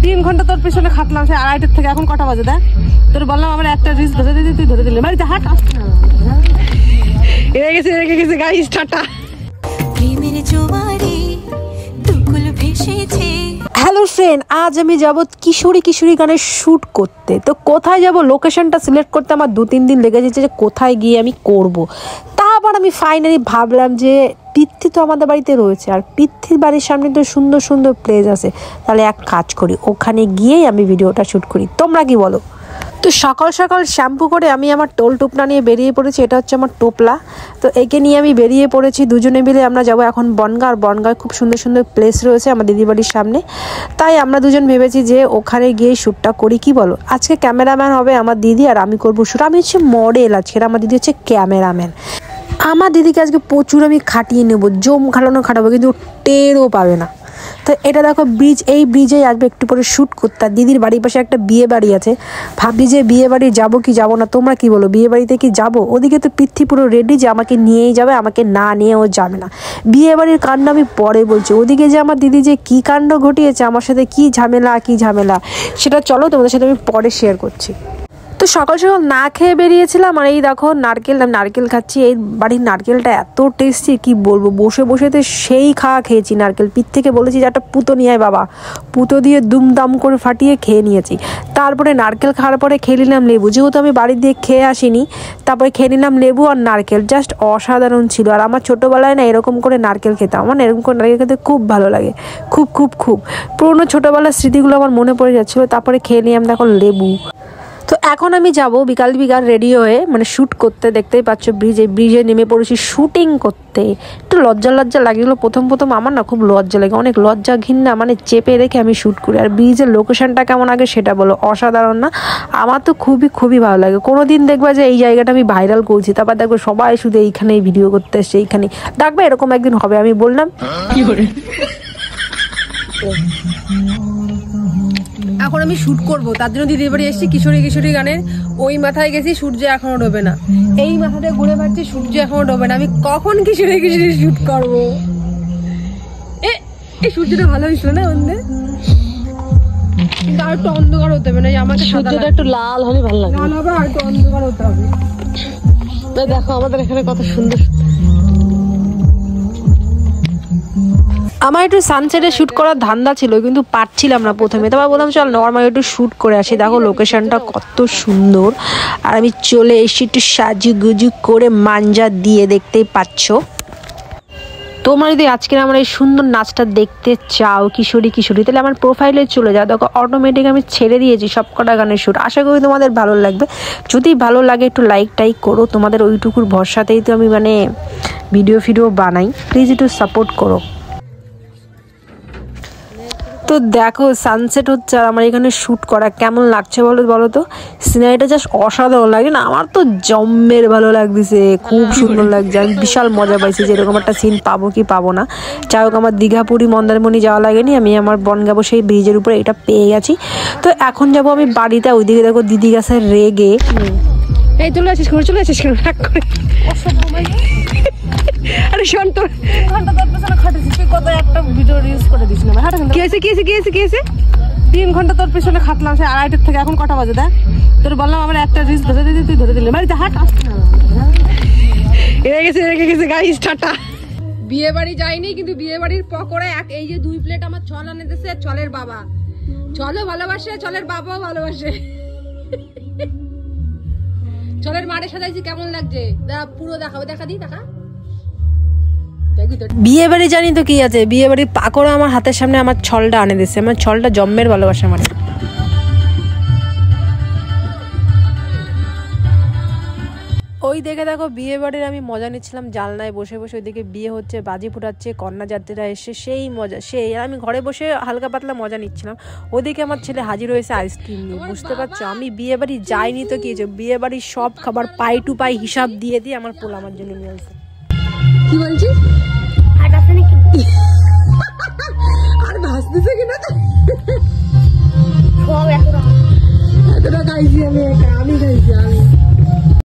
3 ঘন্টা তোর পিছনে খাটলাম, সে 2:30 থেকে এখন কটা বাজে দেখ? তোর বললাম আমার একটা রিলস ধরে দিতে, তুই ধরে দিলি। বাড়িতে হাট রেখে গেছে গাইস, টাটা। হ্যালো ফ্রেন্ড, আজ আমি যাব কিশোরী গানের শ্যুট করতে। তো কোথায় যাব, লোকেশনটা সিলেক্ট করতে আমার 2-3 দিন লেগে যাচ্ছে যে কোথায় গিয়ে আমি করব। তারপর আমি ফাইনালি ভাবলাম যে পৃথ্বী তো আমাদের বাড়িতে রয়েছে, আর পৃথ্বীর বাড়ির সামনে তো সুন্দর সুন্দর প্লেস আছে, তাহলে এক কাজ করি, ওখানে গিয়েই আমি ভিডিওটা শ্যুট করি। তোমরা কি বলো? তো সকাল সকাল শ্যাম্পু করে আমি আমার টোল টোপনা নিয়ে বেরিয়ে পড়েছি। এটা হচ্ছে আমার টোপলা। তো একে নিয়ে আমি বেরিয়ে পড়েছি, দুজনে মিলে আমরা যাব এখন বনগাঁ। আর বনগাঁয় খুব সুন্দর সুন্দর প্লেস রয়েছে আমার দিদি বাড়ির সামনে, তাই আমরা দুজন ভেবেছি যে ওখানে গিয়ে শ্যুটটা করি। কি বলো? আজকে ক্যামেরাম্যান হবে আমার দিদি, আর আমি করবো শ্যুট। আমি হচ্ছে মডেল আজকে, আমার দিদি হচ্ছে ক্যামেরাম্যান। আমার দিদিকে আজকে প্রচুর আমি খাটিয়ে নেবো, জম খাটাবো, কিন্তু টেরও পাবে না। তো এটা দেখো ব্রিজ, এই ব্রিজেই আসবে একটু পরে শ্যুট করতে। আর দিদির বাড়ির পাশে একটা বিয়ে বাড়ি আছে, ভাবি যে বিয়ে বাড়ি যাবো কি যাবো না। তোমরা কি বলো, বিয়ে বাড়িতে কি যাবো? ওদিকে তো পৃথ্বী পুরো রেডি যে আমাকে নিয়েই যাবে, আমাকে না নিয়ে ও যাবে না। বিয়ে বাড়ির কাণ্ড আমি পরে বলছি। ওদিকে যে আমার দিদি যে কী কাণ্ড ঘটিয়েছে আমার সাথে, কি ঝামেলা সেটা চলো তোমাদের সাথে আমি পরে শেয়ার করছি। তো সকাল সকাল না খেয়ে বেরিয়েছিলাম, আর এই দেখো নারকেল খাচ্ছি। এই বাড়ির নারকেলটা এত টেস্টি কি বলবো, বসে বসে তো সেই খেয়েছি নারকেল। পিঠ থেকে বলেছি যে একটা পুতো নিয়ে আয় বাবা, পুতো দিয়ে দুমদাম করে ফাটিয়ে খেয়ে নিয়েছি। তারপরে নারকেল খাওয়ার পরে খেয়ে নিলাম লেবু, যেহেতু আমি বাড়ি দিয়ে খেয়ে আসিনি। তারপরে খেয়ে নিলাম লেবু আর নারকেল, জাস্ট অসাধারণ ছিল। আর আমার ছোটোবেলায় না এরকম করে নারকেল খেতাম, আমার এরকম করে নারকেল খেতে খুব ভালো লাগে, খুব পুরোনো ছোটোবেলার স্মৃতিগুলো আমার মনে পড়ে যাচ্ছিলো। তারপরে খেয়ে নিলাম দেখো লেবু। তো এখন আমি যাব বিকাল রেডি হয়ে, মানে শ্যুট করতে। দেখতেই পাচ্ছ ব্রিজে নেমে পড়েছি শ্যুটিং করতে। একটু লজ্জা লাগলো প্রথম আমার না খুব লজ্জা লাগে, অনেক লজ্জা ঘিন্না, মানে চেপে রেখে আমি শ্যুট করি। আর ব্রিজের লোকেশনটা কেমন আগে সেটা বলো, অসাধারণ না? আমার তো খুবই ভালো লাগে। কোনোদিন দেখবা যে এই জায়গাটা আমি ভাইরাল করছি, তারপর দেখবো সবাই শুধু এইখানেই ভিডিও করতে এসছে, এইখানেই দেখবে এরকম একদিন হবে। আমি বললাম কি করে এখন আমি শ্যুট করবো, তার জন্য দিদির বাড়ি এসেছি। কিশোরী গানের ওই মাথায় গেছি, সূর্য এখনো ডোবে না। এই মাথাটা ঘুরে পাচ্ছি, সূর্য এখনো ডোবে না। আমি কখন কিশোরী শ্যুট করবো? এই সূর্যটা ভালো হয়েছিল না বন্ধু? কিন্তু আর একটু অন্ধকার হতে হবে না, আমাকে সূর্যটা একটু লাল হলে ভালো লাগে। লাল হবে আর একটু অন্ধকার হতে হবে। দেখো আমাদের এখানে কত সুন্দর। আমার একটু সানসেটে শ্যুট করার ধান্দা ছিল, কিন্তু পারছিলাম না প্রথমে। তারপর বললাম চল নর্মাল একটু শ্যুট করে আসি। দেখো লোকেশনটা কত সুন্দর। আর আমি চলে এসেছি একটু সাজুগুজু করে, মাঞ্জা দিয়ে, দেখতেই পাচ্ছ। তোমরা যদি আজকের আমার এই সুন্দর নাচটা দেখতে চাও কিশোরী তাহলে আমার প্রোফাইলে চলে যাও। দেখো অটোমেটিক আমি ছেড়ে দিয়েছি সবকটা গানের শ্যুট। আশা করি তোমাদের ভালো লাগবে। যদি ভালো লাগে একটু লাইক করো, তোমাদের ওইটুকুর ভরসাতেই তো আমি মানে ভিডিও বানাই। প্লিজ একটু সাপোর্ট করো। তো দেখো সানসেট হচ্ছে, আর আমার এখানে শ্যুট করা কেমন লাগছে বলো তো? সিনারিটা জাস্ট অসাধারণ লাগে না? আমার তো জম্মের ভালো লাগতেছে, খুব সুন্দর লাগছে। আমি বিশাল মজা পাইছি যে এরকম একটা সিন পাবো কি পাবো না। যাই হোক, আমার দীঘা পুরী মন্দারমণি যাওয়া লাগেনি, আমি আমার বনগাঁ সেই ব্রিজের উপরে এটা পেয়ে গেছি। তো এখন যাব আমি বাড়িতে। ওইদিকে দেখো দিদি গেছে রেগে। এই চলে আসিস রাগ করে। আরে শোন, তোর ঘন্টা তোর পেছনে খাটেছিস, তুই কত একটা ভিডিও রিলস করে দিস না? কি হয়েছে? 3 ঘন্টা তোর পেছনে খাটলাম, সে 2:30 থেকে এখন কটা বাজে দেখ? তোর বললাম আমার একটা রিলস ধরে দিতে, তুই ধরে দিলি। বাড়িতে হাট রেখে গেছে গাইস, টাটা। বিয়ে বাড়ি যাইনি, কিন্তু বিয়ে বাড়ির পকোড়া এই যে 2 প্লেট আমার ছল আনে দিয়েছে। ছলের বাবা চলো ভালোবাসে, ছলের বাবাও ভালোবাসে। ছলের মাঠে সাজাইছি, কেমন লাগছে পুরো দেখাবো। দেখা বিয়ে বাড়ি জানি তো কি আছে, বিয়ে বাড়ির পাকোড়া আমার হাতের সামনে আমার ছলটা আনে দিচ্ছে। আমার ছলটা জম্মের ভালোবাসা। মানে ওই দেখো বিয়ে বাড়ির আমি মজা নিচ্ছিলাম জানলায় বসে। ওইদিকে বিয়ে হচ্ছে, বাজি ফুটাচ্ছে, কন্যা যাত্রীরা এসে সেই মজা। আমি ঘরে বসে হালকা পাতলা মজা নিচ্ছিলাম। ওদিকে আমার ছেলে হাজির হয়েছে আইসক্রিম নিয়ে। বুঝতে পারছো, আমি বিয়ে বাড়ি যাইনি তো কি, বিয়ে বাড়ির সব খাবার পাই টু পাই হিসাব দিয়ে আমার পোলা আমার জন্য নিয়ে আসছে। কি বলছিস? আর ভাসতেছে কিনা এতটা খাইছি আমি খাইছি।